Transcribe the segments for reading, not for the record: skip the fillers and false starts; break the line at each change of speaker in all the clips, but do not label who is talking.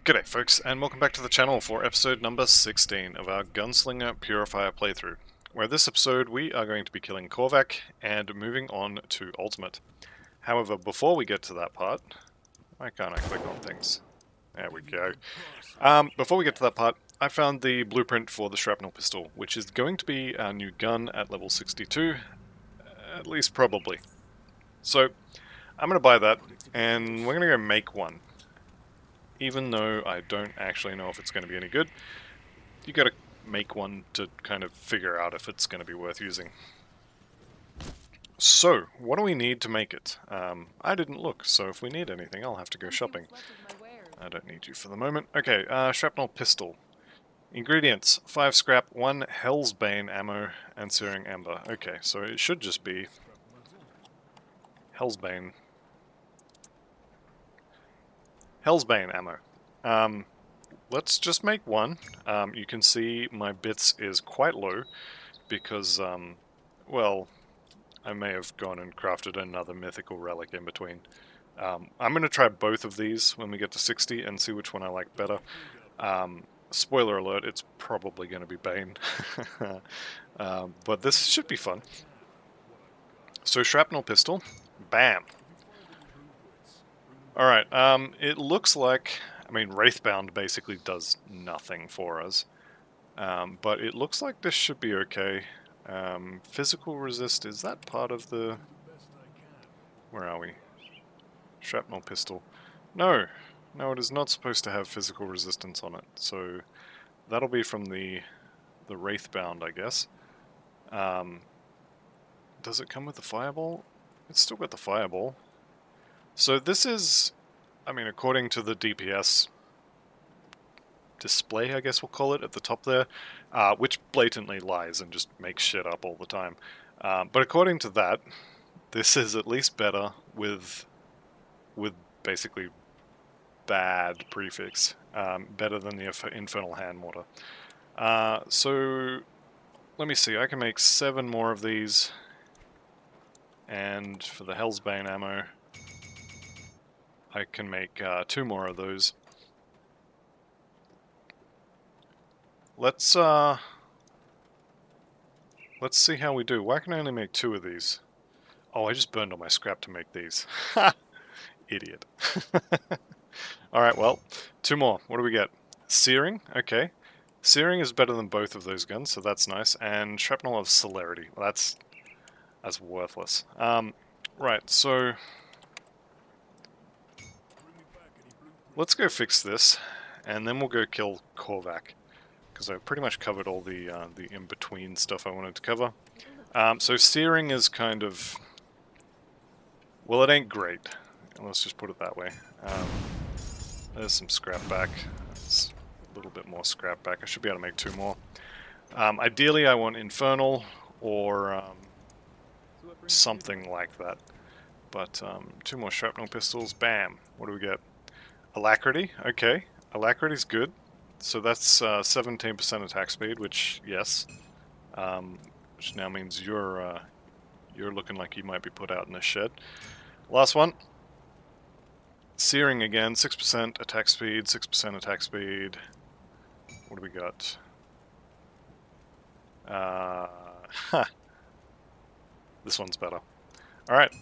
G'day folks, and welcome back to the channel for episode number 16 of our Gunslinger Purifier playthrough, where this episode we are going to be killing Korvaak and moving on to Ultimate. However, before we get to that part, why can't I click on things? There we go. Before we get to that part, I found the blueprint for the shrapnel pistol, which is going to be our new gun at level 62, at least probably. So, I'm going to buy that, and we're going to go make one. Even though I don't actually know if it's going to be any good, you got to make one to kind of figure out if it's going to be worth using. So, what do we need to make it? I didn't look, so if we need anything, I'll have to go shopping. I don't need you for the moment. Okay, shrapnel pistol. Ingredients: 5 scrap, 1 Hell's Bane ammo, and searing amber. Okay, so it should just be Hell's Bane. Hell's Bane ammo. Let's just make one. You can see my bits is quite low because, well, I may have gone and crafted another mythical relic in between. I'm going to try both of these when we get to 60 and see which one I like better. Spoiler alert, it's probably going to be Bane. But this should be fun. So shrapnel pistol, bam. Alright, it looks like, I mean, Wraithbound basically does nothing for us. But it looks like this should be okay. Physical resist, is that part of the... Where are we? Shrapnel pistol. No! No, it is not supposed to have physical resistance on it. So, that'll be from the Wraithbound, I guess. Does it come with the fireball? It's still got the fireball. So this is, I mean, according to the DPS display, I guess we'll call it, at the top there, which blatantly lies and just makes shit up all the time. But according to that, this is at least better with basically bad prefix, better than the Infernal Hand Mortar. So, let me see, I can make 7 more of these, and for the Hell's Bane ammo, I can make 2 more of those. Let's see how we do. Why can I only make 2 of these? Oh, I just burned all my scrap to make these. Ha! Idiot. Alright, well, 2 more. What do we get? Searing? Okay. Searing is better than both of those guns, so that's nice. And Shrapnel of Celerity. Well, that's worthless. Right, so... let's go fix this, and then we'll go kill Korvaak, because I've pretty much covered all the in-between stuff I wanted to cover. So searing is kind of... well, it ain't great. Let's just put it that way. There's some scrap back. There's a little bit more scrap back. I should be able to make 2 more. Ideally, I want Infernal, or something like that. But 2 more shrapnel pistols. Bam! What do we get? Alacrity, okay. Alacrity's good. So that's 17% attack speed, which, yes. Which now means you're looking like you might be put out in a shed. Last one. Searing again, 6% attack speed, 6% attack speed. What do we got? This one's better. Alright,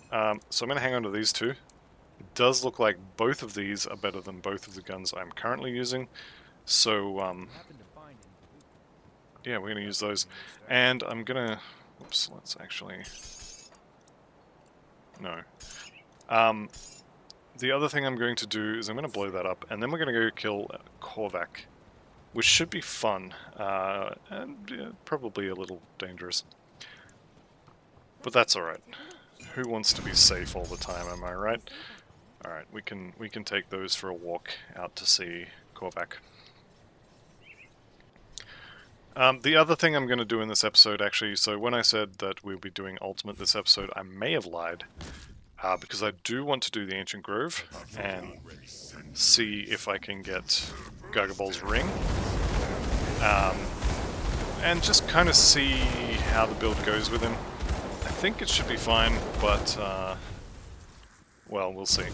so I'm going to hang on to these 2. It does look like both of these are better than both of the guns I'm currently using, so yeah, we're going to use those. And I'm going to... whoops, let's actually... no. The other thing I'm going to do is I'm going to blow that up, and then we're going to go kill Korvaak, which should be fun, and probably a little dangerous. But that's alright. Who wants to be safe all the time, am I right? Alright, we can take those for a walk out to see Korvaak. The other thing I'm going to do in this episode, actually, so when I said that we'll be doing Ultimate this episode, I may have lied, because I do want to do the Ancient Grove, and see if I can get Gargabol's Ring, and just kind of see how the build goes with him. I think it should be fine, but, well, we'll see.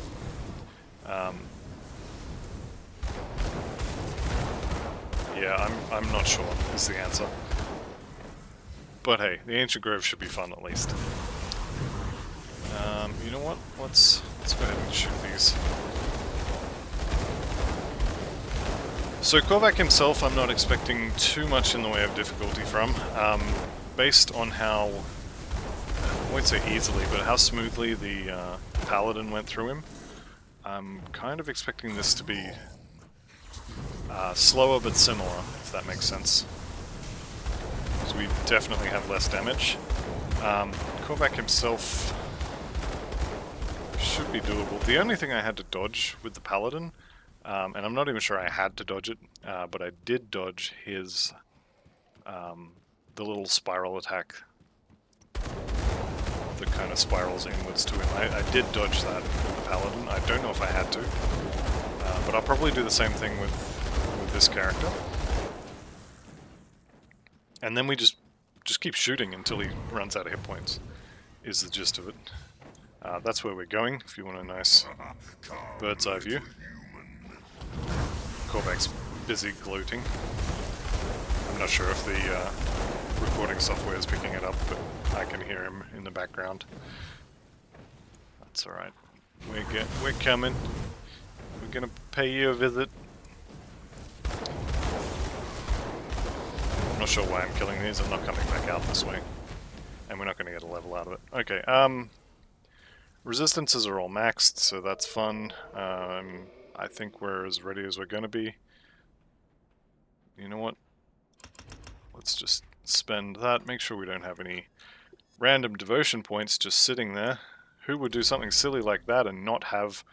Yeah, I'm not sure is the answer. But hey, the Ancient Grove should be fun at least. You know what? Let's go ahead and shoot these. So Korvaak himself, I'm not expecting too much in the way of difficulty from. Based on how, I won't say easily, but how smoothly the Paladin went through him, I'm kind of expecting this to be slower but similar, if that makes sense. So we definitely have less damage. Korvaak himself should be doable. The only thing I had to dodge with the Paladin, and I'm not even sure I had to dodge it, but I did dodge his, the little spiral attack that kind of spirals inwards to him. I did dodge that with the Paladin. I don't know if I had to, but I'll probably do the same thing with this character. And then we just keep shooting until he runs out of hit points, is the gist of it. That's where we're going, if you want a nice bird's eye view. Korvaak's busy gloating. I'm not sure if the recording software is picking it up, but I can hear him in the background. That's alright. We're coming. We're gonna pay you a visit. I'm not sure why I'm killing these. I'm not coming back out this way. And we're not going to get a level out of it. Okay, resistances are all maxed, so that's fun. I think we're as ready as we're going to be. You know what? Let's just spend that. Make sure we don't have any random devotion points just sitting there. Who would do something silly like that and not have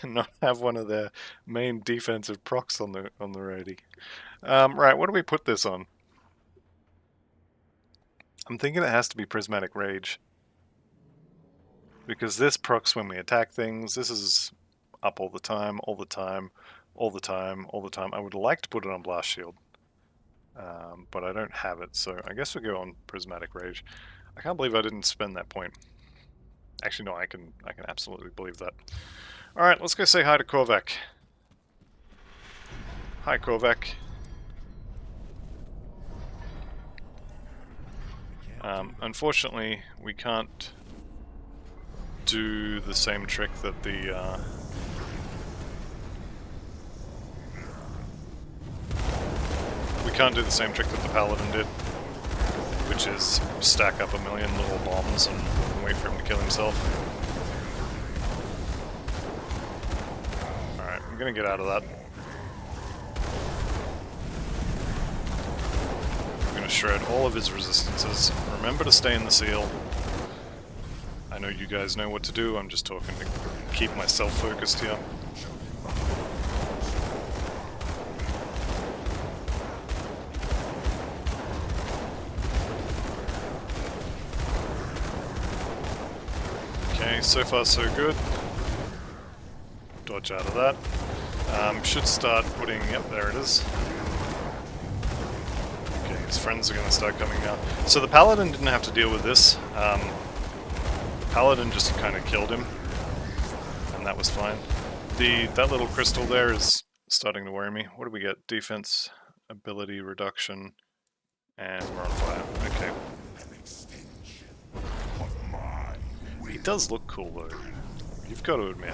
not have one of their main defensive procs on the roadie? Right, what do we put this on? I'm thinking it has to be Prismatic Rage. Because this procs when we attack things. This is up all the time, all the time, all the time, all the time. I would like to put it on Blast Shield. But I don't have it, so I guess we'll go on Prismatic Rage. I can't believe I didn't spend that point. Actually, no, I can absolutely believe that. Alright, let's go say hi to Korvaak. Hi, Korvaak. Unfortunately, we can't do the same trick that the Paladin did, which is stack up a million little bombs and wait for him to kill himself. Alright, I'm gonna get out of that. Shred all of his resistances. Remember to stay in the seal. I know you guys know what to do, I'm just talking to keep myself focused here. Okay, so far so good. Dodge out of that. Should start putting, yep, there it is. His friends are going to start coming now. So the Paladin didn't have to deal with this. Paladin just kind of killed him, and that was fine. That little crystal there is starting to worry me. What do we get? Defense, ability reduction, and we're on fire. Okay. He does look cool though. You've got to admit.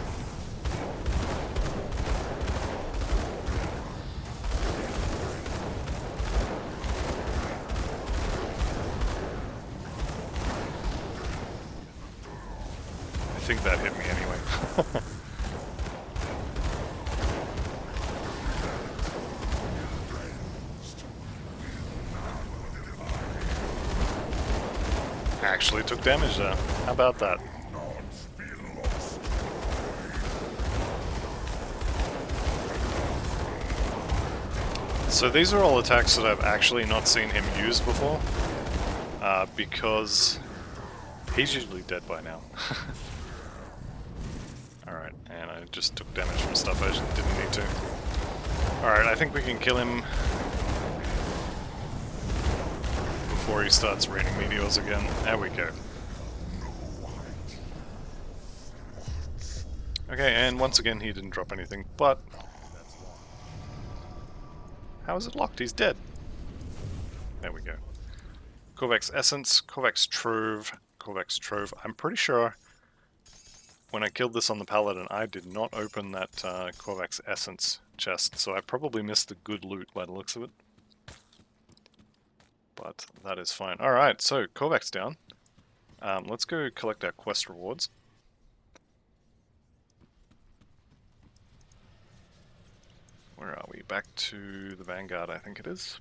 I think that hit me anyway. Actually took damage there. How about that? So these are all attacks that I've actually not seen him use before, because he's usually dead by now. Alright, and I just took damage from stuff I didn't need to. Alright, I think we can kill him before he starts raining meteors again. There we go. Okay, and once again he didn't drop anything, but How is it locked? He's dead. There we go. Korvaak's Essence, Korvaak's Trove, Korvaak's Trove. I'm pretty sure when I killed this on the Paladin, I did not open that Korvaak's Essence chest, so I probably missed the good loot by the looks of it. But that is fine. Alright, so Korvaak's down. Let's go collect our quest rewards. Where are we? Back to the Vanguard, I think it is.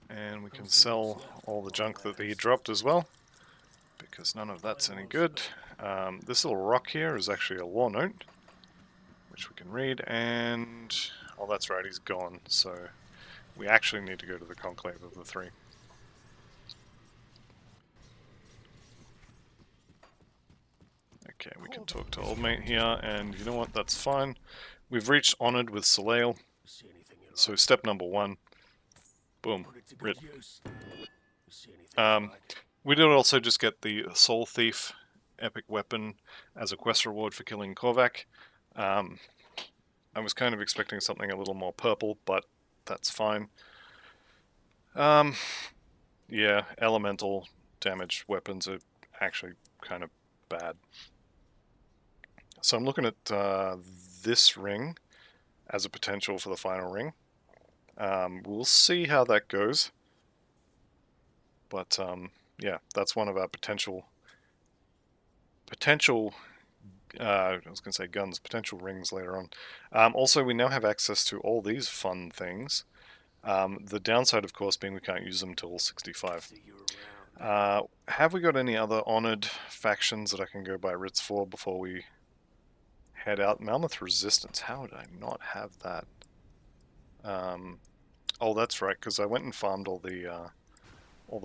And we can sell all the junk that he dropped as well, because none of that's any good. This little rock here is actually a lore note, which we can read, and... oh, that's right, he's gone, so we actually need to go to the Conclave of the Three. Okay, we can talk to Old Mate here, and you know what, that's fine. We've reached Honoured with Soleil, so step number 1. Boom. Writ. We did also just get the Soul Thief epic weapon as a quest reward for killing Korvaak. I was kind of expecting something a little more purple, but that's fine. Yeah, elemental damage weapons are actually kind of bad. So I'm looking at this ring as a potential for the final ring. We'll see how that goes. But yeah, that's one of our potential I was going to say guns, potential rings later on. Also, we now have access to all these fun things. The downside, of course, being we can't use them till 65. Have we got any other honoured factions that I can go buy writs for before we head out? Mammoth Resistance, how would I not have that? Oh, that's right, because I went and farmed all the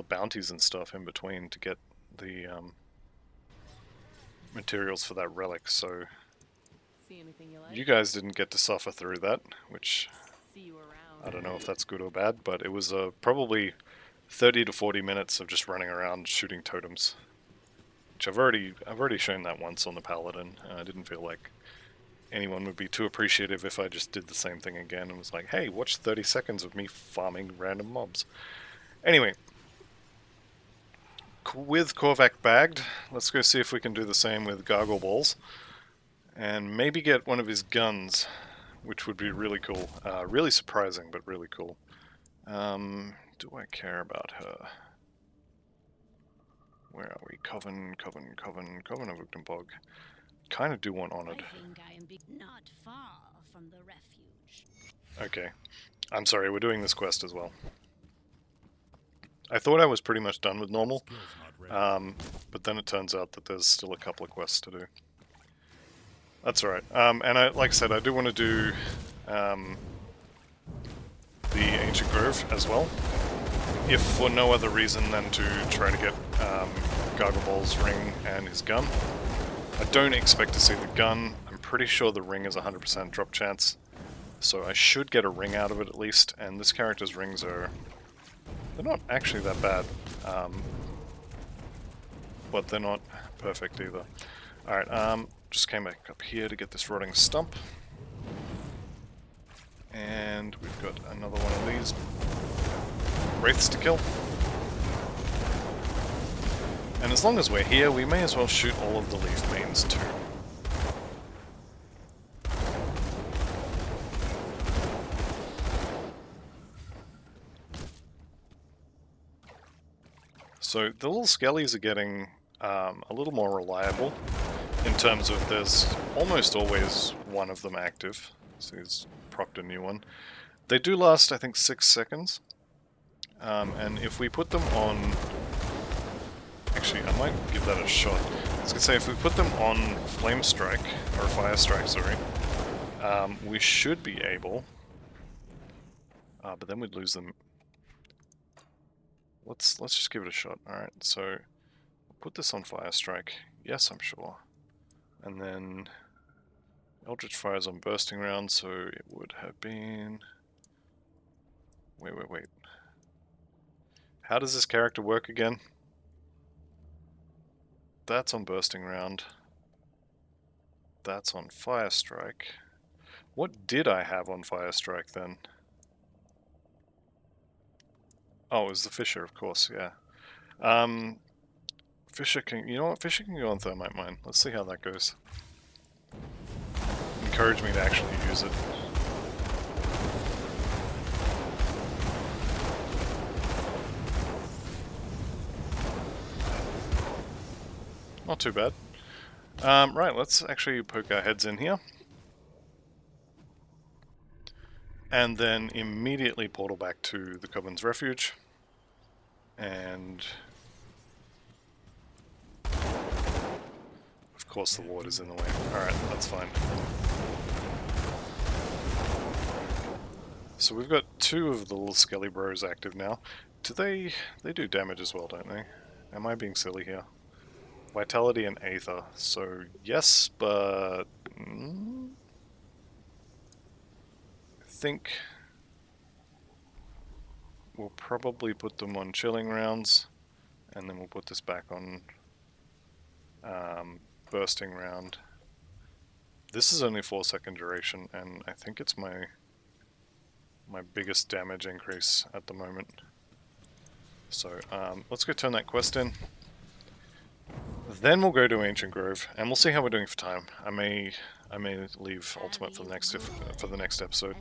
bounties and stuff in between to get the materials for that relic, so you guys didn't get to suffer through that, which I don't know if that's good or bad, but it was probably 30 to 40 minutes of just running around shooting totems, which I've already shown that once on the Paladin. I didn't feel like anyone would be too appreciative if I just did the same thing again and was like, hey, watch 30 seconds of me farming random mobs. Anyway, with Korvaak bagged, let's go see if we can do the same with Gargle Balls, and maybe get one of his guns, which would be really cool. Really surprising, but really cool. Do I care about her? Where are we? Coven of Uchtembog. Kind of do want Honoured.
I think I am not far from the refuge.
Okay. I'm sorry, we're doing this quest as well. I thought I was pretty much done with normal, but then it turns out that there's still a couple of quests to do. That's alright. And like I said, I do want to do the Ancient Grove as well, if for no other reason than to try to get Garglebol's ring and his gun. I don't expect to see the gun. I'm pretty sure the ring is 100% drop chance, so I should get a ring out of it at least, and this character's rings are... they're not actually that bad, but they're not perfect either. Alright, just came back up here to get this rotting stump. And we've got another one of these wraiths to kill. And as long as we're here, we may as well shoot all of the leaf mains too. So the little skellies are getting a little more reliable in terms of there's almost always one of them active. So he's procced a new one. They do last, I think, 6 seconds. And if we put them on... actually, I might give that a shot. I was going to say, if we put them on Flame Strike, or Fire Strike, sorry, we should be able... but then we'd lose them. Let's just give it a shot. Alright, so put this on Fire Strike. Yes, I'm sure. And then Eldritch Fire's on Bursting Round, so it would have been... Wait. How does this character work again? That's on Bursting Round. That's on Fire Strike. What did I have on Fire Strike then? Oh, it was the Fisher, of course, yeah. Fisher can... You know what? Fisher can go on Thermite Mine. Let's see how that goes. Encourage me to actually use it. Not too bad. Right, let's actually poke our heads in here. And then immediately portal back to the Coblin's Refuge. And... of course the water's in the way. Alright, that's fine. So we've got two of the little Skelly Bros active now. Do they do damage as well, don't they? Am I being silly here? Vitality and Aether. So yes, but... I think we'll probably put them on chilling rounds, and then we'll put this back on bursting round. This is only 4-second duration, and I think it's my biggest damage increase at the moment. So let's go turn that quest in. Then we'll go to Ancient Grove, and we'll see how we're doing for time. I may leave Ultimate for the next episode.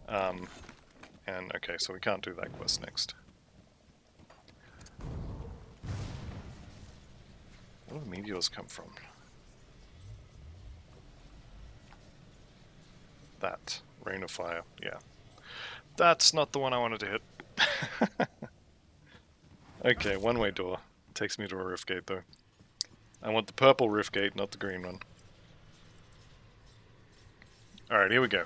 And okay, so we can't do that quest next. Where do the meteors come from? That. Rain of Fire, yeah. That's not the one I wanted to hit. Okay, one-way door. Takes me to a rift gate, though. I want the purple rift gate, not the green one. Alright, here we go.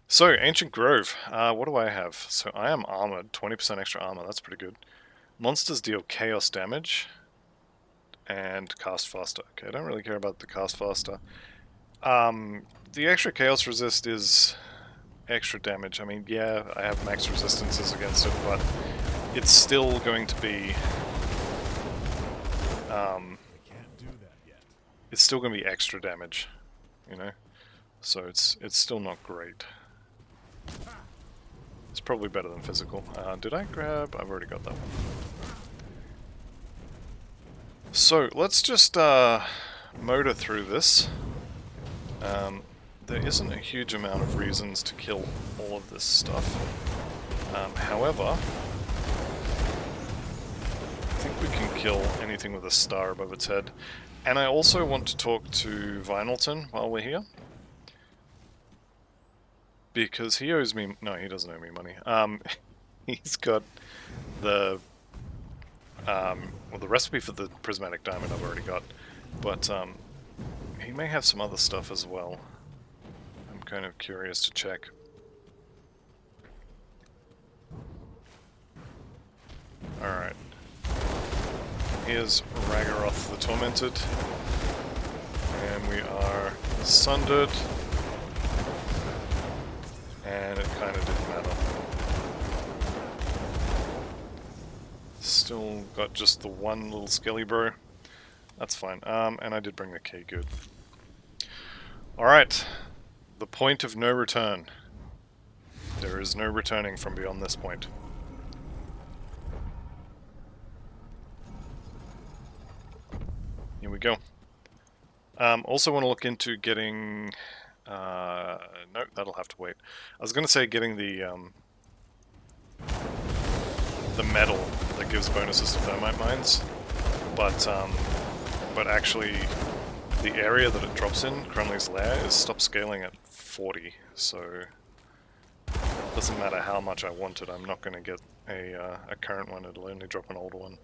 So, Ancient Grove. What do I have? So, I am armored. 20% extra armor. That's pretty good. Monsters deal chaos damage. And cast faster. Okay, I don't really care about the cast faster. The extra chaos resist is extra damage. I mean, yeah, I have max resistances against it, but it's still going to be... it's still going to be extra damage, you know? So it's still not great. It's probably better than physical. Did I grab... I've already got that one. So, let's just motor through this. There isn't a huge amount of reasons to kill all of this stuff. However, I think we can kill anything with a star above its head. And I also want to talk to Vinelton while we're here. Because he owes me... No, he doesn't owe me money. He's got the... well, the recipe for the prismatic diamond I've already got. But he may have some other stuff as well. I'm kind of curious to check. Alright. Here's Ragaroth the Tormented. And we are sundered. And it kind of didn't matter. Still got just the one little skelly bro. That's fine. And I did bring the key, good. Alright. The point of no return. There is no returning from beyond this point. Here we go. Also want to look into getting... no, that'll have to wait. I was going to say getting the metal that gives bonuses to thermite mines, but actually the area that it drops in, Crunley's Lair, is stopped scaling at 40, so it doesn't matter how much I want it, I'm not going to get a current one, it'll only drop an older one.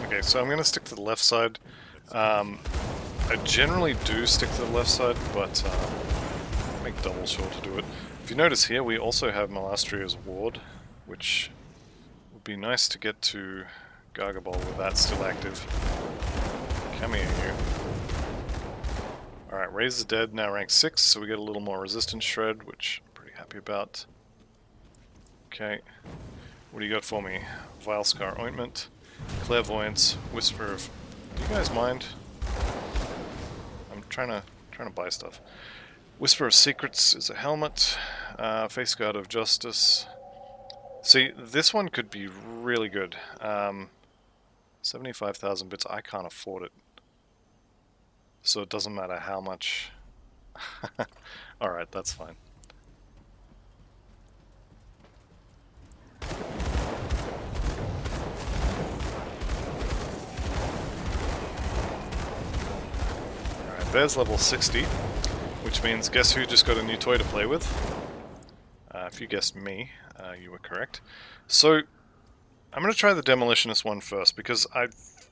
Okay, so I'm going to stick to the left side. I generally do stick to the left side, but make double sure to do it. If you notice here, we also have Malastria's Ward, which would be nice to get to Gargabol with that still active. Come here, you. Alright, Raise the Dead, now rank 6, so we get a little more resistance shred, which I'm pretty happy about. Okay, what do you got for me? Vile Scar Ointment. Clairvoyance, Whisper of... Do you guys mind? I'm trying to buy stuff. Whisper of Secrets is a helmet. Face Guard of Justice. See, this one could be really good. 75,000 bits, I can't afford it. So it doesn't matter how much... Alright, that's fine. Alright, there's level 60, which means guess who just got a new toy to play with? If you guessed me, you were correct. So, I'm going to try the Demolitionist one first, because I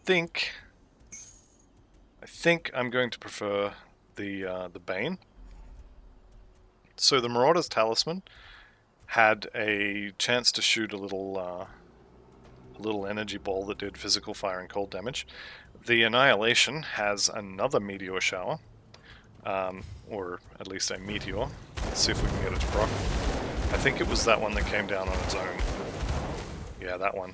think I'm going to prefer the Bane. So the Marauder's Talisman had a chance to shoot a little energy ball that did physical fire and cold damage. The Annihilation has another meteor shower, or at least a meteor. Let's see if we can get it to proc. I think it was that one that came down on its own. Yeah, that one.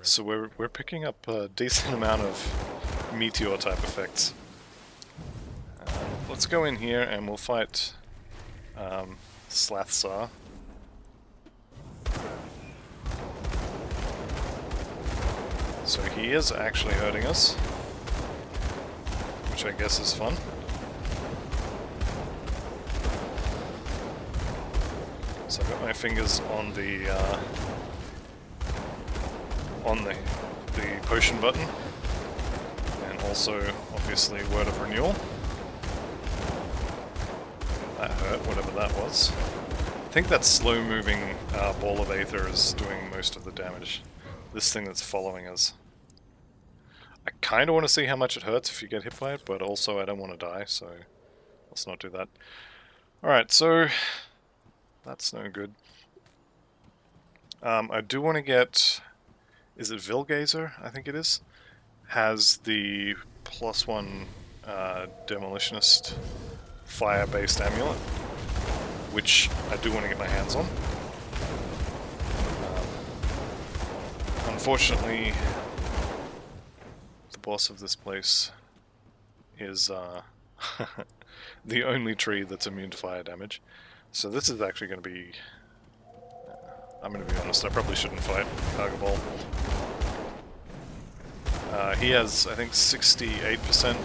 So we're picking up a decent amount of meteor type effects. Let's go in here and we'll fight Slathsar. So he is actually hurting us, which I guess is fun. So I've got my fingers on the potion button, and also obviously Word of Renewal. That hurt, whatever that was. I think that slow-moving ball of Aether is doing most of the damage. This thing that's following us. I kind of want to see how much it hurts if you get hit by it, but also I don't want to die, so let's not do that. Alright, so that's no good. I do want to get... Is it Vilgazer? I think it is. Has the +1 Demolitionist fire-based amulet, which I do want to get my hands on. Unfortunately, the boss of this place is the only tree that's immune to fire damage. So this is actually going to be... I'm going to be honest, I probably shouldn't fight Gargabol. He has, I think, 68%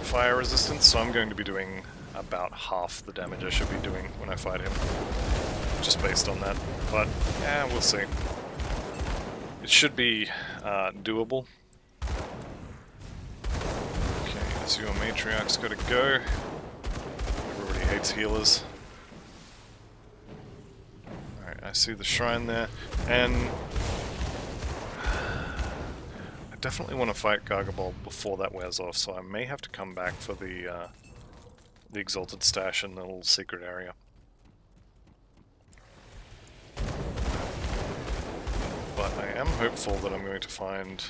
fire resistance, so I'm going to be doing about half the damage I should be doing when I fight him. Just based on that. But, yeah, we'll see. It should be doable. Okay, so your Matriarch's got to go. Everybody hates healers. Alright, I see the shrine there, and I definitely want to fight Gargabol before that wears off, so I may have to come back for the Exalted Stash in the little secret area. But I am hopeful that I'm going to find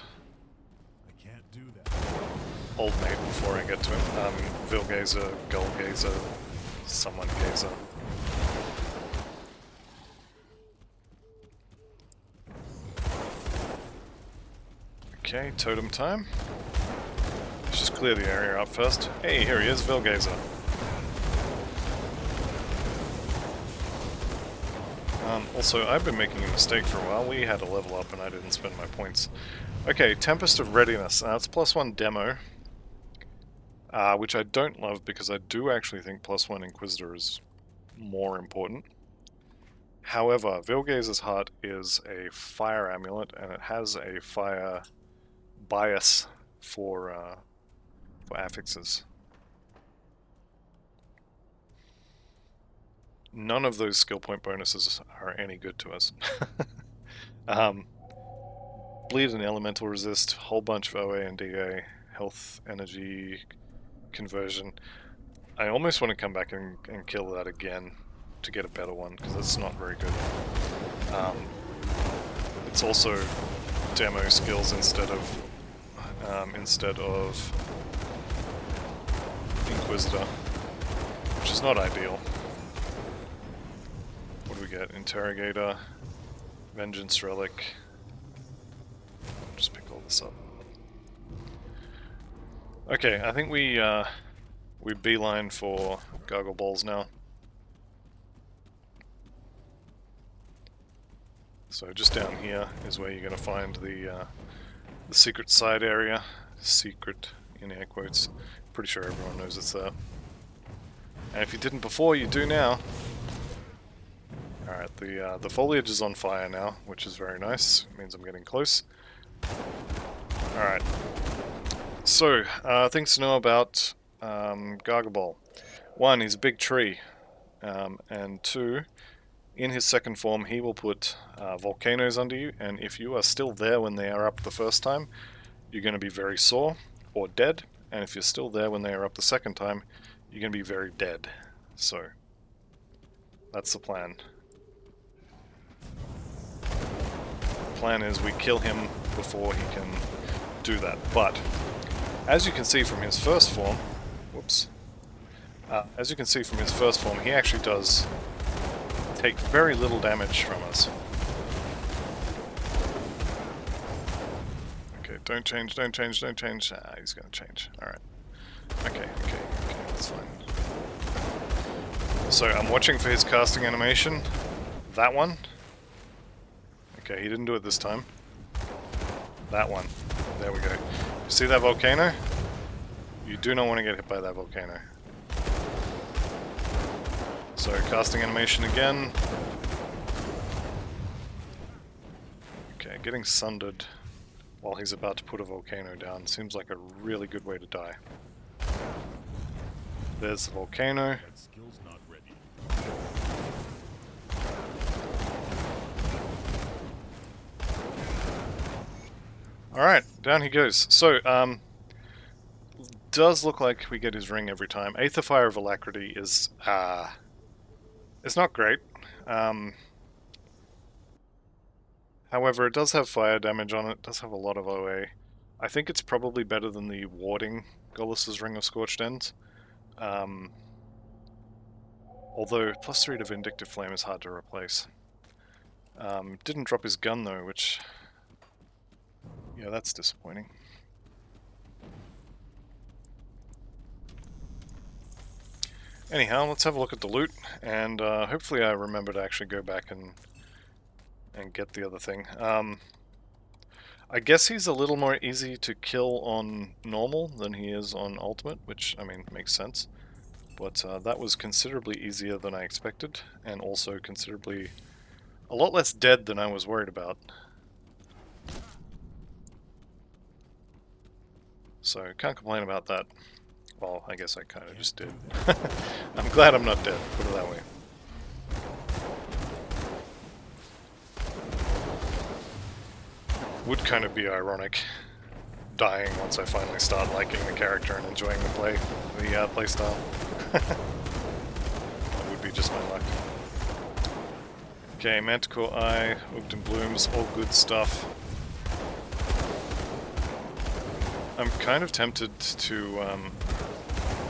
Old Mate before I get to him. Vilgazer, Gullgazer, someone Gazer. Okay, totem time. Let's just clear the area up first. Hey, here he is, Vilgazer. Also, I've been making a mistake for a while. We had a level up and I didn't spend my points. Okay, Tempest of Readiness. It's +1 demo, which I don't love because I do actually think +1 Inquisitor is more important. However, Vilgazer's Heart is a fire amulet and it has a fire bias for affixes. None of those skill point bonuses are any good to us. Bleed and Elemental Resist, whole bunch of OA and DA, health, energy, conversion. I almost want to come back and kill that again to get a better one, because it's not very good. It's also demo skills instead of Inquisitor, which is not ideal. What do we get? Interrogator, Vengeance Relic. Just pick all this up. Okay, I think we beeline for Gargle Balls now. So just down here is where you're going to find the secret side area. Secret in air quotes. Pretty sure everyone knows it's there. And if you didn't before, you do now. Alright, the foliage is on fire now, which is very nice. It means I'm getting close. Alright. So, things to know about Gargabol. 1, he's a big tree. And 2, in his second form, he will put volcanoes under you, and if you are still there when they are up the first time, you're going to be very sore or dead, and if you're still there when they are up the second time, you're going to be very dead. So, that's the plan. The plan is we kill him before he can do that, but as you can see from his first form, as you can see from his first form, he actually does take very little damage from us. Okay, don't change, don't change, don't change. Ah, he's gonna change. Alright. Okay, that's fine. So I'm watching for his casting animation. That one. Okay, he didn't do it this time. That one. There we go. You see that volcano? You do not want to get hit by that volcano. So, casting animation again. Okay, getting sundered while he's about to put a volcano down seems like a really good way to die. There's the volcano.
That skill's not ready.
Alright, down he goes. So, does look like we get his ring every time. Aether Fire of Alacrity is, it's not great. However, it does have fire damage on it, it does have a lot of OA. I think it's probably better than the warding Golus's Ring of Scorched Ends. Although, +3 to Vindictive Flame is hard to replace. Didn't drop his gun though, which... yeah, that's disappointing. Anyhow, let's have a look at the loot, and hopefully I remember to actually go back and get the other thing. I guess he's a little more easy to kill on normal than he is on ultimate, which, I mean, makes sense. But that was considerably easier than I expected, and also considerably a lot less dead than I was worried about. So, can't complain about that. Well, I guess I kind of just did. I'm glad I'm not dead, put it that way. Would kind of be ironic dying once I finally start liking the character and enjoying the playstyle. That would be just my luck. Okay, Manticore Eye, Oakton Blooms, all good stuff. I'm kind of tempted to,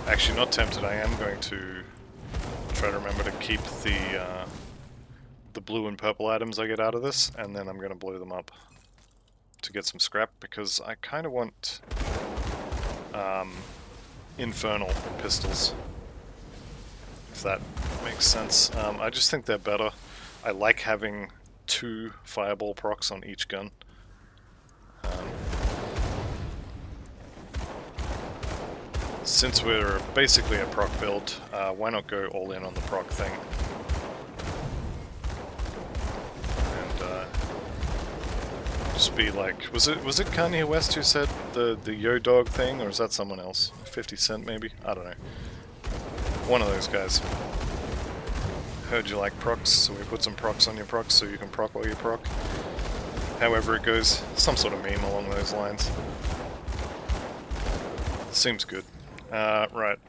actually not tempted, I am going to try to remember to keep the blue and purple items I get out of this, and then I'm going to blow them up to get some scrap, because I kind of want infernal pistols, if that makes sense. I just think they're better. I like having 2 fireball procs on each gun. Since we're basically a proc build, why not go all in on the proc thing? And just be like, was it Kanye West who said the yo dog thing, or is that someone else? 50 Cent maybe? I don't know. One of those guys. Heard you like procs, so we put some procs on your procs so you can proc while you proc. However it goes, some sort of meme along those lines. Seems good. Right.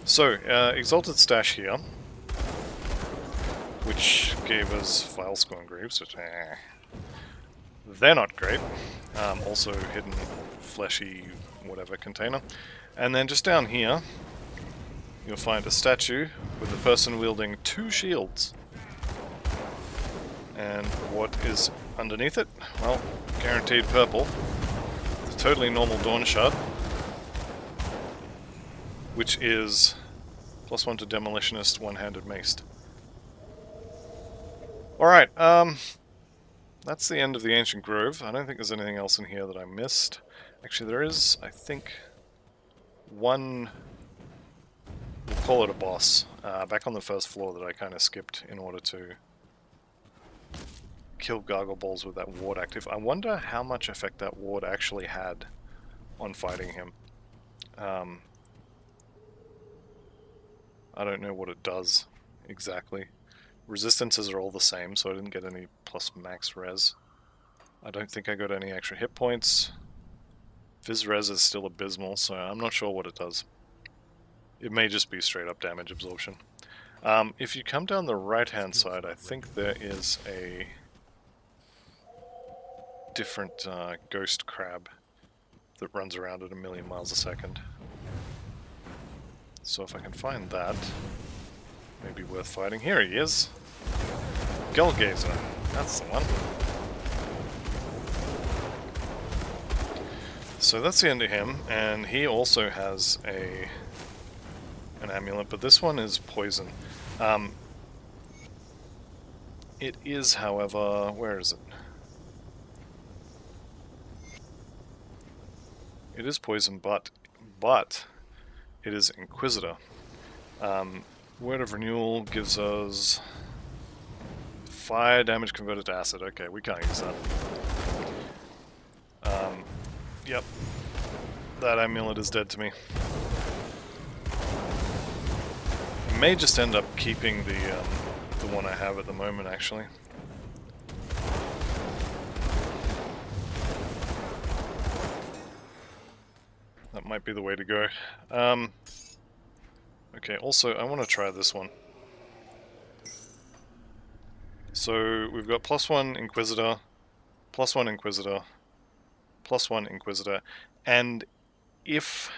So, Exalted Stash here, which gave us Vile Scorn Greaves, which, they're not great. Also hidden fleshy whatever container. And then just down here, you'll find a statue with a person wielding 2 shields. And what is underneath it? Well, guaranteed purple. It's a totally normal Dawn Shard, which is +1 to Demolitionist, one-handed maced. Alright, that's the end of the Ancient Grove. I don't think there's anything else in here that I missed. Actually, there is, I think, one, we'll call it a boss, back on the first floor that I kind of skipped in order to kill Gargle Balls with that ward active. I wonder how much effect that ward actually had on fighting him. I don't know what it does exactly. Resistances are all the same, so I didn't get any plus max res. I don't think I got any extra hit points. Viz res is still abysmal, so I'm not sure what it does. It may just be straight up damage absorption. If you come down the right hand side, I think there is a different ghost crab that runs around at 1,000,000 miles a second. So if I can find that, maybe worth fighting. Here he is! Gullgazer, that's the one. So that's the end of him, and he also has an amulet, but this one is poison. It is, however, where is it? It is poison, but it is Inquisitor. Word of Renewal gives us fire damage converted to acid. Okay, we can't use that. Yep. That amulet is dead to me. I may just end up keeping the one I have at the moment, actually. That might be the way to go. Okay, also, I want to try this one. So, we've got +1 Inquisitor, +1 Inquisitor, +1 Inquisitor, and if,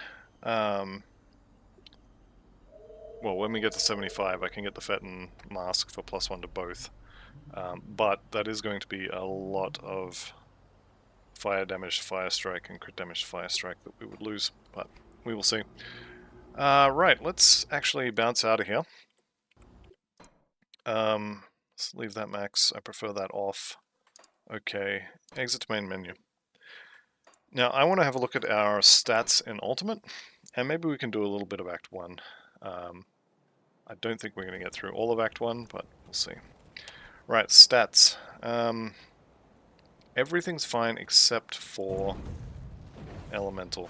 well, when we get to 75, I can get the Fetten Mask for +1 to both. But that is going to be a lot of fire damage to Fire Strike and crit damage to Fire Strike that we would lose, but we will see. Right, let's actually bounce out of here. Let's leave that max. I prefer that off. Okay, exit to main menu. Now, I want to have a look at our stats in Ultimate, and maybe we can do a little bit of Act 1. I don't think we're going to get through all of Act 1, but we'll see. Right, stats. Everything's fine except for Elemental.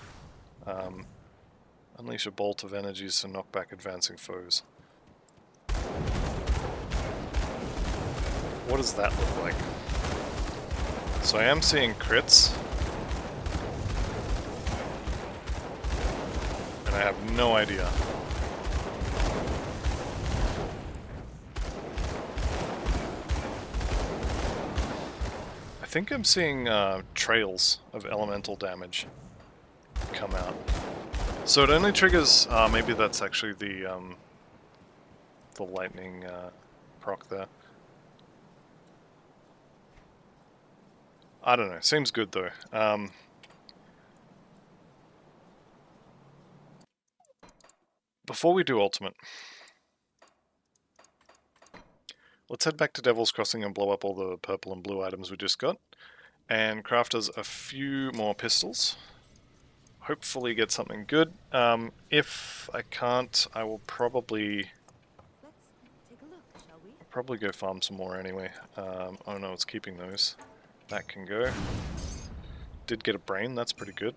Unleash a bolt of energies to knock back advancing foes. What does that look like? So I am seeing crits. And I have no idea. I think I'm seeing trails of elemental damage come out. So it only triggers, maybe that's actually the lightning proc there. I don't know, seems good though. Before we do Ultimate, let's head back to Devil's Crossing and blow up all the purple and blue items we just got, and craft us a few more pistols. Hopefully get something good. If I can't, I will probably go farm some more anyway. Oh no, it's keeping those. That can go. Did get a brain, that's pretty good.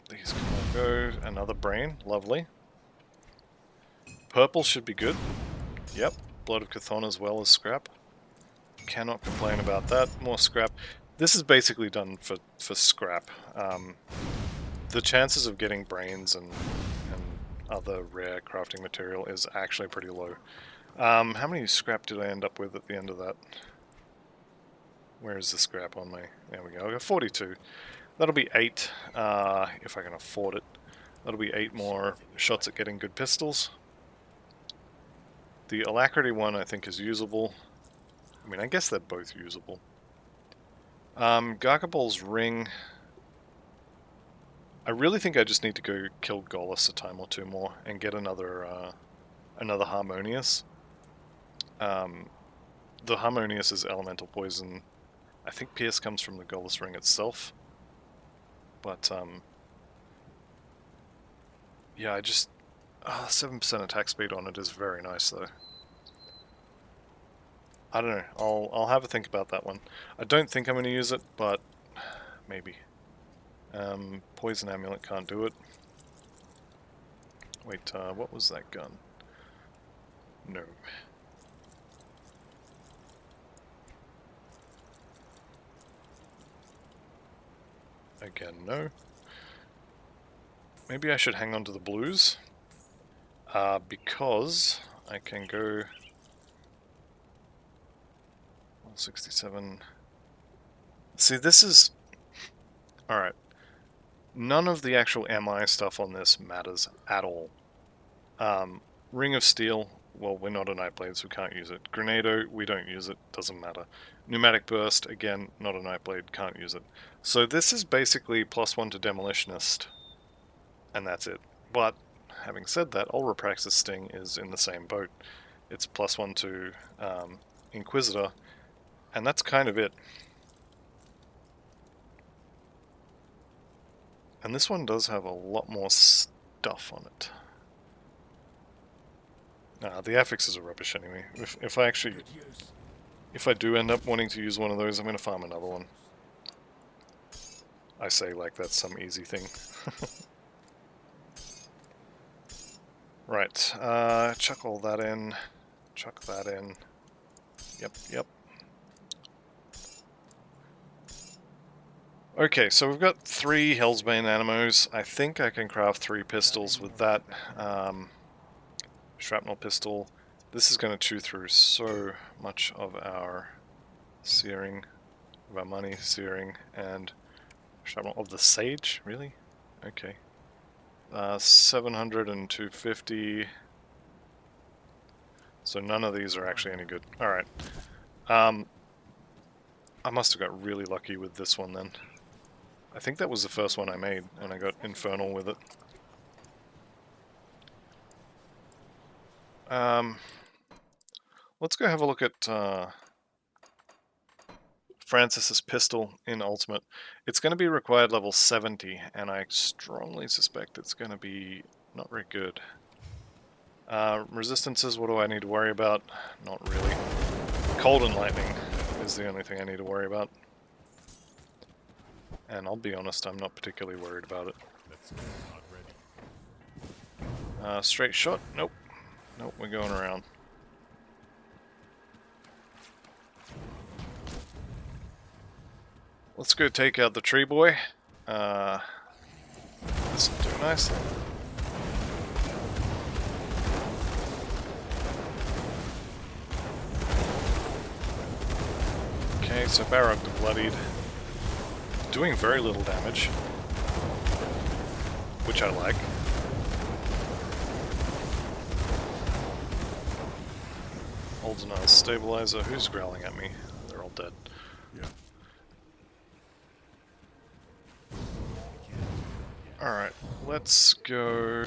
These can all go. Another brain, lovely. Purple should be good. Yep, Blood of Chthon as well as scrap. Cannot complain about that. More scrap. This is basically done for scrap. The chances of getting brains and other rare crafting material is actually pretty low. How many scrap did I end up with at the end of that? Where is the scrap on me? There we go. I got 42. That'll be 8, if I can afford it. That'll be 8 more shots at getting good pistols. The Alacrity one I think is usable. I mean, I guess they're both usable. Gargabol's Ring. I really think I just need to go kill Gollus a time or two more and get another Harmonious. The Harmonious is elemental poison. I think Pierce comes from the Gollus Ring itself. But, yeah, I just... 7% attack speed on it is very nice, though. I don't know. I'll have a think about that one. I don't think I'm going to use it, but maybe. Poison Amulet can't do it. Wait, what was that gun? No. Again, no. Maybe I should hang on to the blues. Because I can go... 167... See, this is... Alright. None of the actual MI stuff on this matters at all. Ring of Steel, well, we're not a Nightblade, so we can't use it. Grenado, we don't use it, doesn't matter. Pneumatic Burst, again, not a Nightblade, can't use it. So this is basically +1 to Demolitionist, and that's it. But, having said that, Ulrapraxis Sting is in the same boat. It's +1 to Inquisitor, and that's kind of it. And this one does have a lot more stuff on it. The affixes are rubbish anyway. If I do end up wanting to use one of those, I'm going to farm another one. I say like that's some easy thing. Right, chuck all that in, chuck that in. Yep. Okay, so we've got 3 Hellsbane Animos. I think I can craft 3 pistols with that. Shrapnel pistol. This is going to chew through so much of our searing, of our money, searing, and shrapnel of the sage, really? Okay. 700 and 250. So none of these are actually any good. Alright. I must have got really lucky with this one then. I think that was the first one I made, and I got Infernal with it. Let's go have a look at Francis's pistol in Ultimate. It's going to be required level 70, and I strongly suspect it's going to be not very good. Resistances, what do I need to worry about? Not really. Cold and Lightning is the only thing I need to worry about. And I'll be honest, I'm not particularly worried about it. Straight shot? Nope. Nope, we're going around. Let's go take out the tree boy. This will do nicely. Okay, so Barrock the Bloodied. Doing very little damage. Which I like. Oldenar's Stabilizer. Who's growling at me? They're all dead.
Yeah.
Alright, let's go...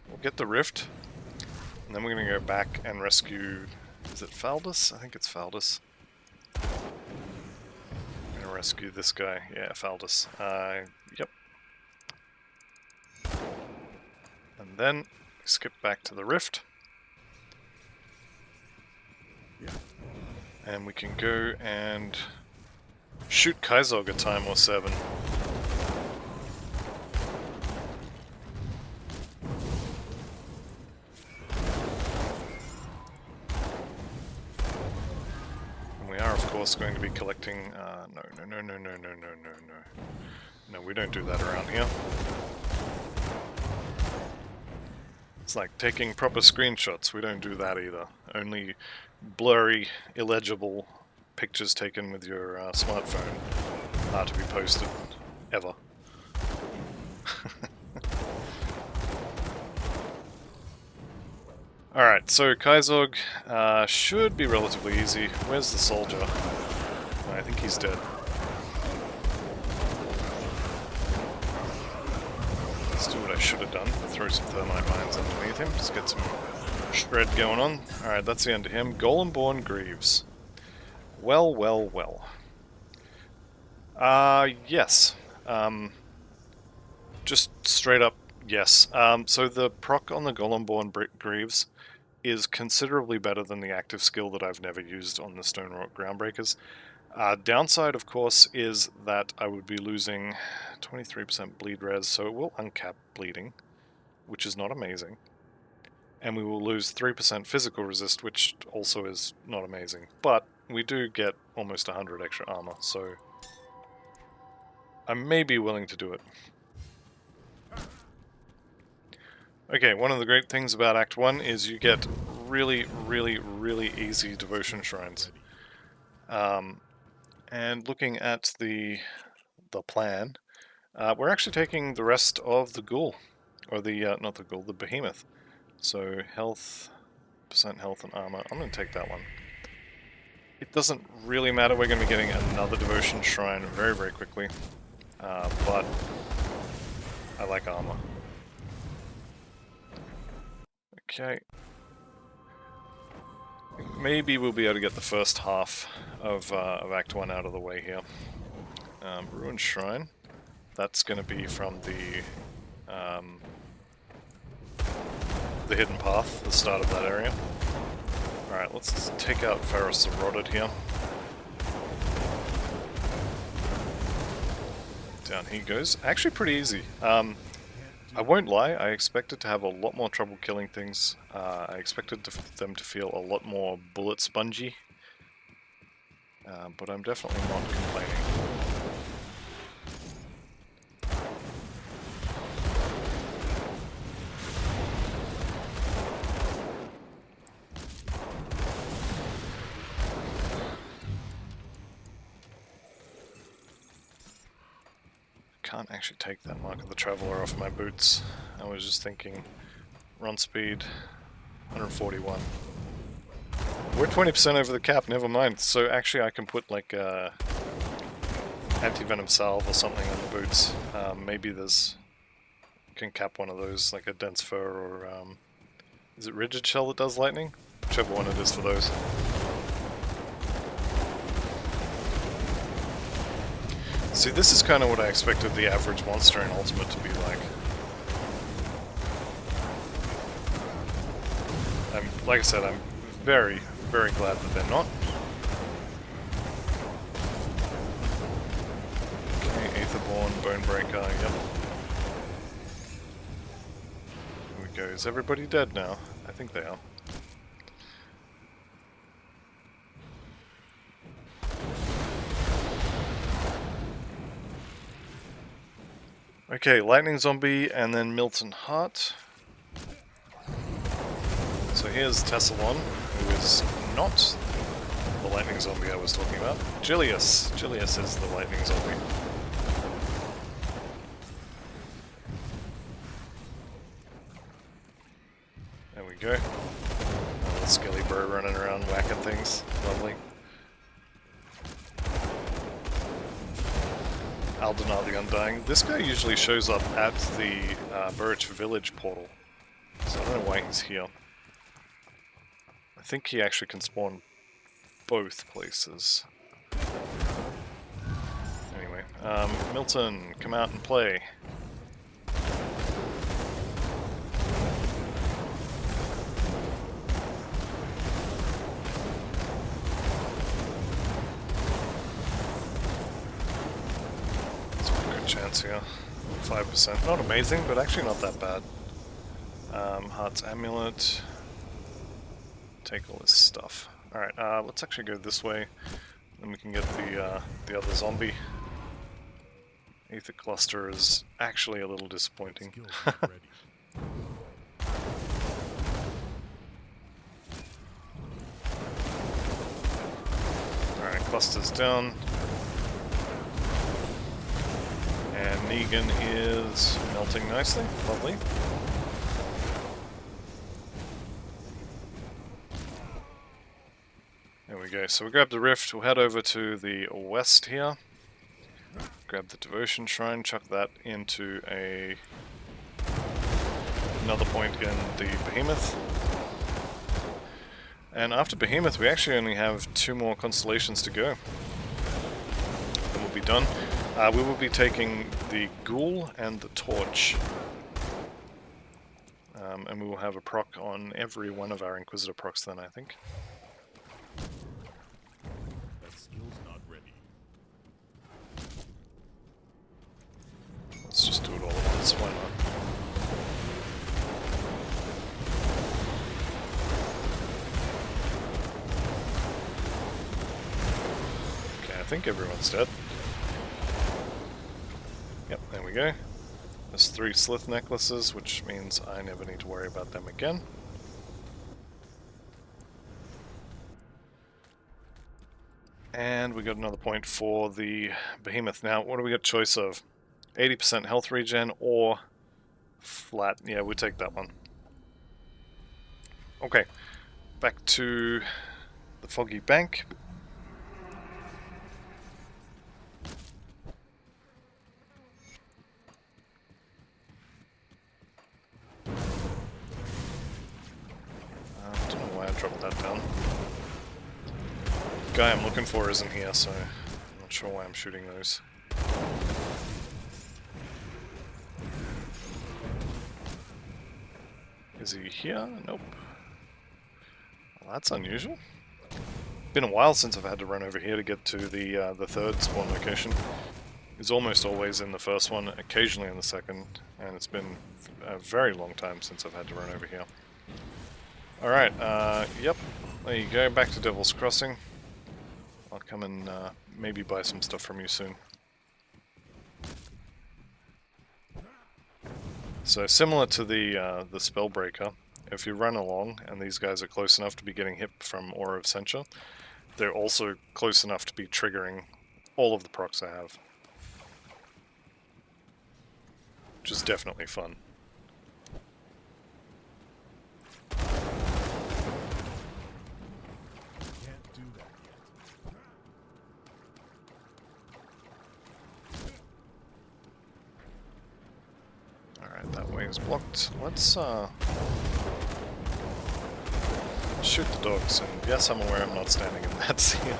We'll get the Rift. And then we're going to go back and rescue... Is it Faldus? I think it's Faldus. I'm going to rescue this guy. Yeah, Faldus. Yep. And then skip back to the Rift.
Yeah.
And we can go and shoot Kaizog a time or 7. And we are, of course, going to be collecting... No, we don't do that around here. It's like taking proper screenshots. We don't do that either. Only blurry, illegible pictures taken with your smartphone are to be posted, ever. Alright, so Kaizog should be relatively easy. Where's the soldier? I think he's dead. Let's do what I should have done. Throw some thermite mines underneath him. Just get some shred going on. Alright, that's the end of him. Golemborn Greaves. Well, well, well. Yes. Just straight up, yes. So the proc on the Golemborn Greaves is considerably better than the active skill that I've never used on the Stonerock Groundbreakers. Downside, of course, is that I would be losing 23% bleed res, so it will uncap bleeding, which is not amazing. And we will lose 3% physical resist, which also is not amazing. But we do get almost 100 extra armor, so I may be willing to do it. Okay, one of the great things about Act 1 is you get really, really, really easy devotion shrines. And looking at the plan, we're actually taking the rest of the ghoul, or the, not the ghoul, the behemoth. So health, percent health and armor, I'm going to take that one. It doesn't really matter, we're going to be getting another devotion shrine very, very quickly, but I like armor. Okay. Maybe we'll be able to get the first half of Act 1 out of the way here. Ruined Shrine. That's going to be from the hidden path, the start of that area. Alright, let's take out Ferris the Rotted here. Down he goes. Actually pretty easy. I won't lie, I expected to have a lot more trouble killing things. I expected them to feel a lot more bullet spongy. But I'm definitely not complaining. Can't actually take that Mark of the Traveler off my boots. I was just thinking, run speed, 141. We're 20% over the cap, never mind. So actually I can put like a anti-venom salve or something on the boots. Maybe there's... can cap one of those, like a dense fur or... is it rigid shell that does lightning? Whichever one it is for those. See, this is kind of what I expected the average monster in Ultimate to be like. Like I said, I'm very, very glad that they're not. Okay, Aetherborn, Bonebreaker, yep. Here we go. Is everybody dead now? I think they are. Okay, Lightning Zombie and then Milton Hart. So here's Tessalon, who is not the Lightning Zombie I was talking about. Gilius. Gilius is the Lightning Zombie. There we go. Little Skelly Bro running around whacking things. Lovely. Aldenar the Undying. This guy usually shows up at the Burrich Village portal, so I don't know why he's here. I think he actually can spawn both places. Anyway, Milton, come out and play. Chance here. 5%. Not amazing, but actually not that bad. Heart's Amulet. Take all this stuff. Alright, let's actually go this way. Then we can get the other zombie. Aether Cluster is actually a little disappointing. Alright, Cluster's down. And Negan is melting nicely. Lovely. so we grab the rift, we'll head over to the west here. Grab the devotion shrine, chuck that into another point in the behemoth. And after behemoth, we actually only have 2 more constellations to go. Then we'll be done. We will be taking the ghoul and the torch. And we will have a proc on every one of our Inquisitor procs then, I think.
That skill's not ready.
Let's just do it all at once, why not? Okay, I think everyone's dead. Yep, there we go. There's 3 Slith necklaces, which means I never need to worry about them again. And we got another point for the behemoth. Now, what do we got choice of? 80% health regen or flat? Yeah, we'll take that one. Okay, back to the Foggy Bank. I don't know why I dropped that down. The guy I'm looking for isn't here, so I'm not sure why I'm shooting those. Is he here? Nope. Well, that's unusual. Been a while since I've had to run over here to get to the 3rd spawn location. He's almost always in the first one, occasionally in the second, and it's been a very long time since I've had to run over here. Alright, yep, there you go, back to Devil's Crossing. I'll come and maybe buy some stuff from you soon. So similar to the Spellbreaker, if you run along and these guys are close enough to be getting hit from Aura of Censure, they're also close enough to be triggering all of the procs I have. Which is definitely fun.
Can't do that yet.
Alright, that way is blocked. Let's shoot the dogs, and yes, I'm aware I'm not standing in that seal.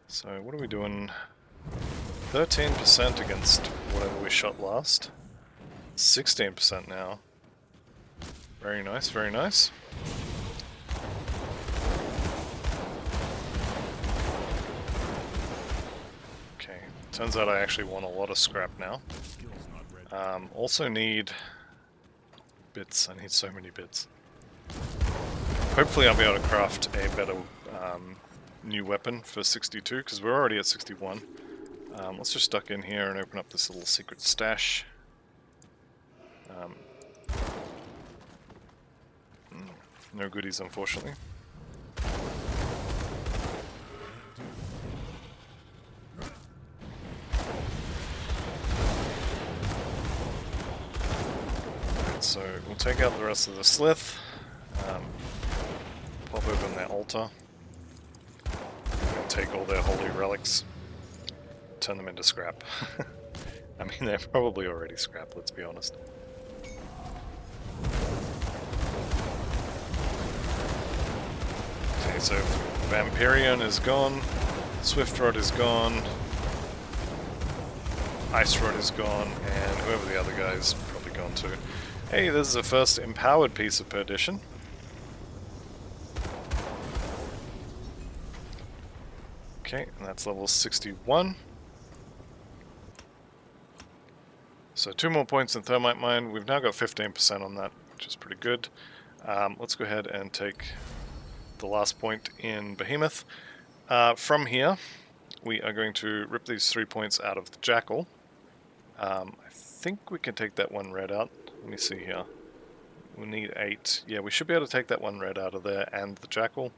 So, what are we doing? 13% against whatever we shot last. 16% now. Very nice, very nice. Okay, turns out I actually want a lot of scrap now.
That skill's not ready.
Also need bits. I need so many bits. Hopefully I'll be able to craft a better new weapon for 62, because we're already at 61. Let's just duck in here and open up this little secret stash. No goodies, unfortunately. Right, so we'll take out the rest of the Slith. Pop open their altar. And take all their holy relics. Turn them into scrap. I mean, they're probably already scrap, let's be honest. Okay, so Vampirion is gone, Swift Rod is gone, Ice Rod is gone, and whoever the other guy is probably gone too. Hey, this is the first empowered piece of Perdition. Okay, and that's level 61. So 2 more points in Thermite Mine. We've now got 15% on that, which is pretty good. Let's go ahead and take the last point in Behemoth. From here, we are going to rip these 3 points out of the Jackal. I think we can take that 1 red out. Let me see here. We need 8. Yeah, we should be able to take that 1 red out of there and the Jackal.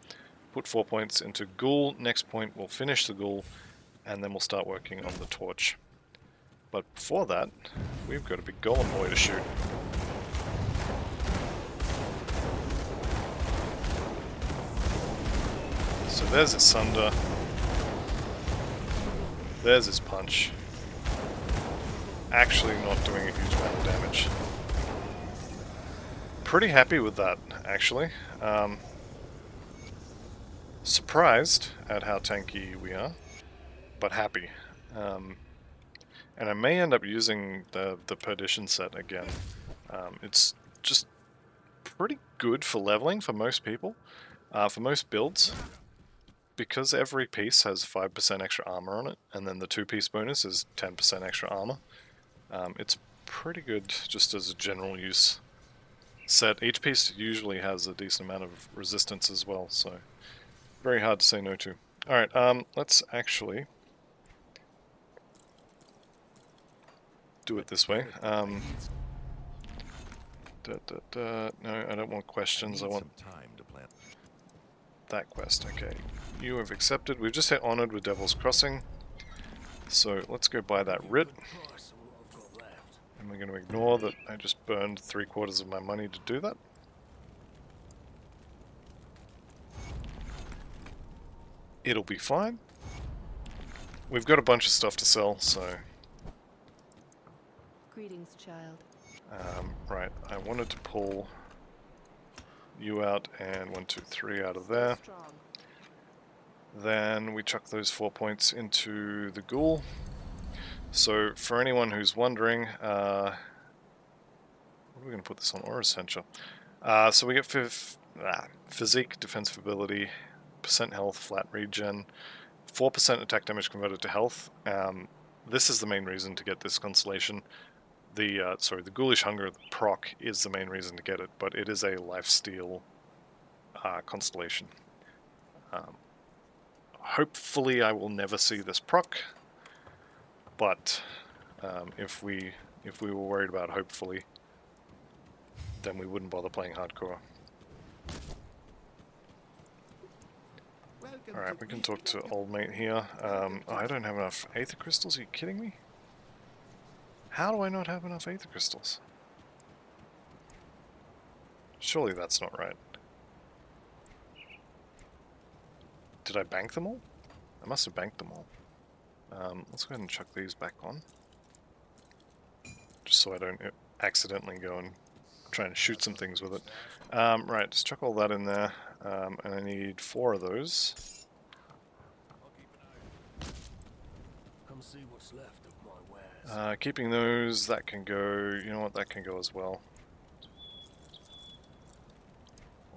Put 4 points into Ghoul. Next point, we'll finish the Ghoul, and then we'll start working on the Torch. But before that, we've got a big golem boy to shoot. So there's his Sunder. There's his punch. Actually not doing a huge amount of damage. Pretty happy with that, actually. Surprised at how tanky we are, but happy. And I may end up using the Perdition set again. It's just pretty good for leveling for most people, for most builds. Because every piece has 5% extra armor on it, and then the 2-piece bonus is 10% extra armor. It's pretty good just as a general use set. Each piece usually has a decent amount of resistance as well, so very hard to say no to. Alright, let's actually do it this way. No, I don't want questions, I want
time to plan.
that quest. Okay, you have accepted. We've just hit honored with Devil's Crossing, so let's go buy that writ. And we're going to ignore that I just burned 3/4 of my money to do that. It'll be fine. We've got a bunch of stuff to sell, so...
Greetings, child.
Right, I wanted to pull you out and 1, 2, 3 out of there.
Strong.
Then we chuck those 4 points into the ghoul. So for anyone who's wondering, what are we going to put this on? Aura Essential. So we get physique, defensive ability, % health, flat regen, 4% attack damage converted to health. This is the main reason to get this constellation. The Ghoulish Hunger proc is the main reason to get it, but it is a lifesteal constellation. Hopefully I will never see this proc, but if we were worried about hopefully, then we wouldn't bother playing hardcore. Alright, we can talk to old mate here. I don't have enough Aether Crystals, are you kidding me? How do I not have enough Aether Crystals? Surely that's not right. Did I bank them all? I must have banked them all. Let's go ahead and chuck these back on. Just so I don't accidentally go and try and shoot some things with it. Right, just chuck all that in there. And I need 4 of those.
Come see what's left of my wares.
Keeping those, that can go, you know what, that can go as well.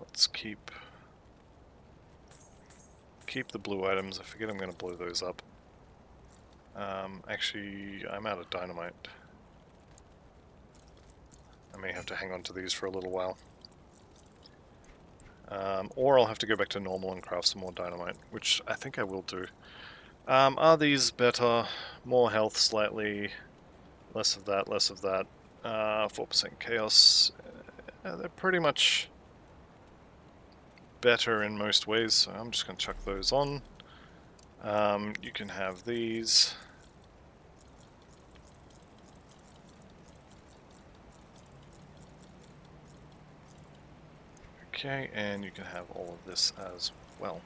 Let's keep the blue items. I forget I'm going to blow those up. Actually, I'm out of dynamite. I may have to hang on to these for a little while. Or I'll have to go back to normal and craft some more dynamite, which I think I will do. Are these better? More health slightly, less of that, 4% chaos. They're pretty much better in most ways, so I'm just going to chuck those on. You can have these. Okay, and you can have all of this as well.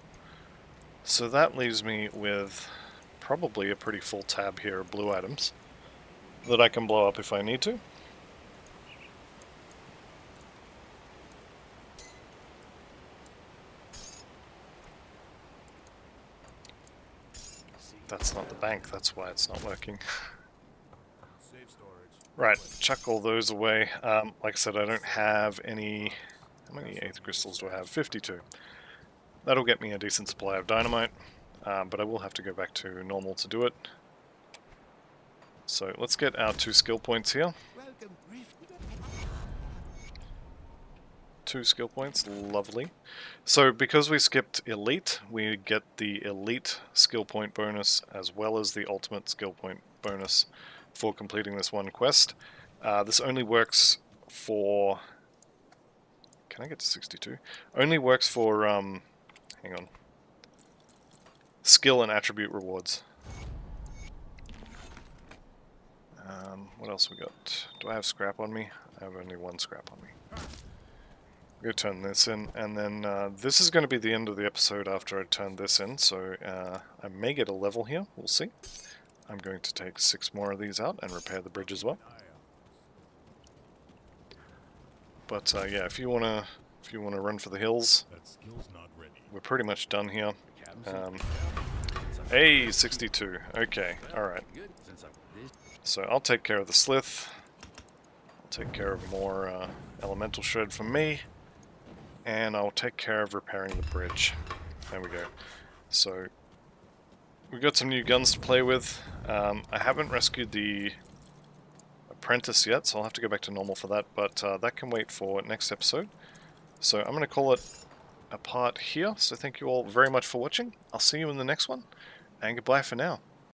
So that leaves me with probably a pretty full tab here of blue items that I can blow up if I need to. That's not the bank, that's why it's not working.
Save storage.
Right, chuck all those away. Like I said, I don't have any... How many Aether Crystals do I have? 52. That'll get me a decent supply of dynamite, but I will have to go back to normal to do it. So let's get our 2 skill points here. 2 skill points, lovely. So because we skipped Elite, we get the Elite skill point bonus as well as the Ultimate skill point bonus for completing this one quest. This only works for... Can I get to 62? Only works for, hang on. Skill and attribute rewards. What else we got? Do I have scrap on me? I have only 1 scrap on me. Go turn this in, and then this is going to be the end of the episode after I turn this in, so I may get a level here, we'll see. I'm going to take 6 more of these out and repair the bridge as well. But yeah, if you wanna run for the hills,
That skill's not ready.
we're pretty much done here. Hey, 62. Okay, alright. So I'll take care of the Slith. I'll take care of more elemental shred for me. And I'll take care of repairing the bridge. There we go. So we've got some new guns to play with. I haven't rescued the apprentice yet, so I'll have to go back to normal for that, but that can wait for next episode. So I'm going to call it a part here, so thank you all very much for watching. I'll see you in the next one, and goodbye for now.